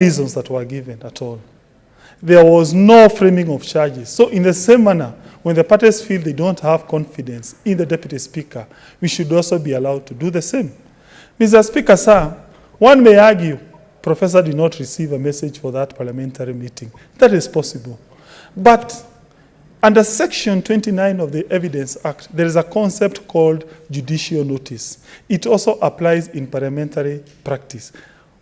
reasons that were given at all. There was no framing of charges. So in the same manner, when the parties feel they don't have confidence in the Deputy Speaker, we should also be allowed to do the same. Mr. Speaker, sir, one may argue Professor did not receive a message for that parliamentary meeting. That is possible. But under Section 29 of the Evidence Act, there is a concept called judicial notice. It also applies in parliamentary practice.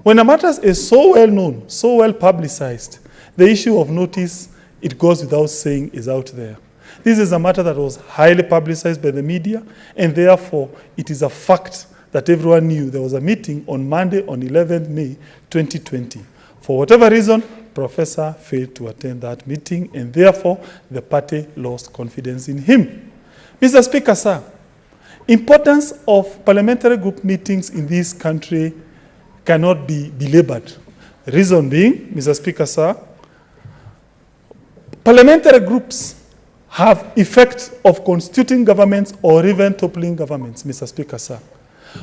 When a matter is so well known, so well publicized, the issue of notice, it goes without saying, is out there. This is a matter that was highly publicized by the media, and therefore it is a fact that everyone knew there was a meeting on Monday, on 11th May 2020. For whatever reason, Professor failed to attend that meeting, and therefore the party lost confidence in him. Mr. Speaker, sir, importance of parliamentary group meetings in this country cannot be belabored. Reason being, Mr. Speaker, sir, parliamentary groups have effect of constituting governments or even toppling governments, Mr. Speaker, sir.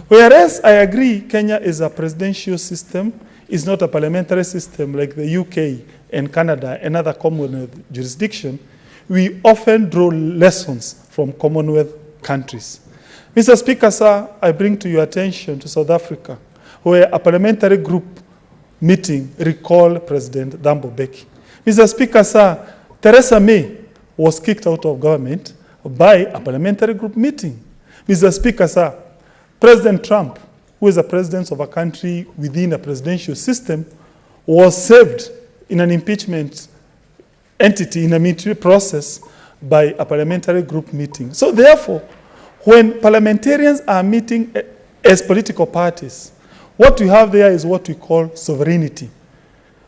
Whereas I agree Kenya is a presidential system, is not a parliamentary system like the UK and Canada and other Commonwealth jurisdictions, we often draw lessons from Commonwealth countries. Mr. Speaker, sir, I bring to your attention to South Africa, where a parliamentary group meeting recalled President Thabo Mbeki. Mr. Speaker, sir, Theresa May was kicked out of government by a parliamentary group meeting. Mr. Speaker, sir, President Trump, who is the president of a country within a presidential system, was saved in an impeachment entity in a military process by a parliamentary group meeting. So therefore, when parliamentarians are meeting as political parties, what we have there is what we call sovereignty.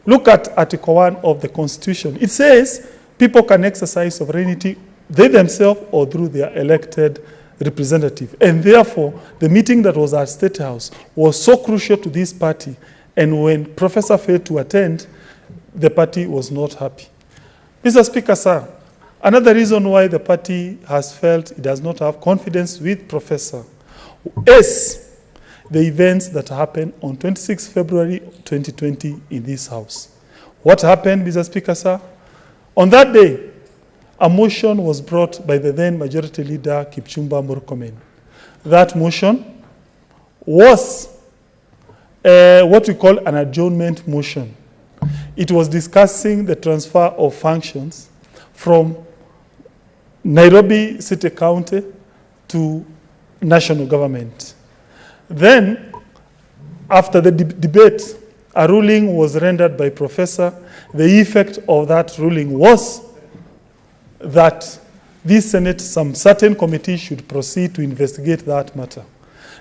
Look at Article 1 of the Constitution. It says people can exercise sovereignty, they themselves or through their elected representative. And therefore, the meeting that was at State House was so crucial to this party. And when Professor failed to attend, the party was not happy. Mr. Speaker, sir, another reason why the party has felt it does not have confidence with Professor is the events that happened on 26 February 2020 in this House. What happened, Mr. Speaker, sir? On that day, a motion was brought by the then Majority Leader, Kipchumba Murkomen. That motion was what we call an adjournment motion. It was discussing the transfer of functions from Nairobi City County to national government. Then, after the debate, a ruling was rendered by Professor. The effect of that ruling was that this Senate, some certain committee should proceed to investigate that matter.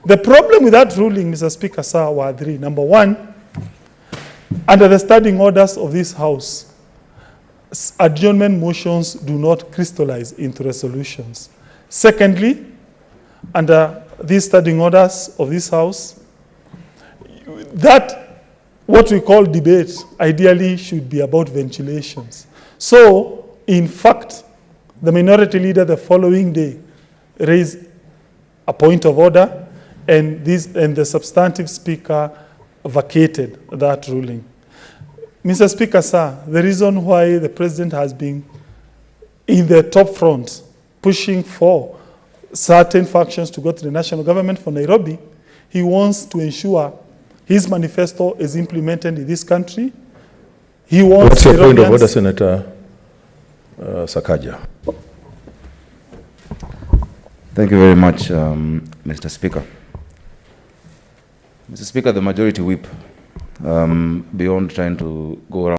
The problem with that ruling, Mr. Speaker, sir, were three. Number one, under the standing orders of this House, adjournment motions do not crystallize into resolutions. Secondly, under these standing orders of this House, that what we call debate ideally should be about ventilations. So, in fact, the minority leader the following day raised a point of order, and the substantive speaker vacated that ruling. Mr. Speaker, sir, the reason why the president has been in the top front pushing for certain factions to go to the national government for Nairobi, he wants to ensure his manifesto is implemented in this country. He wants. What's your point of order, Senator Sakaja? Thank you very much, Mr. Speaker. Mr. Speaker, the majority whip, beyond trying to go around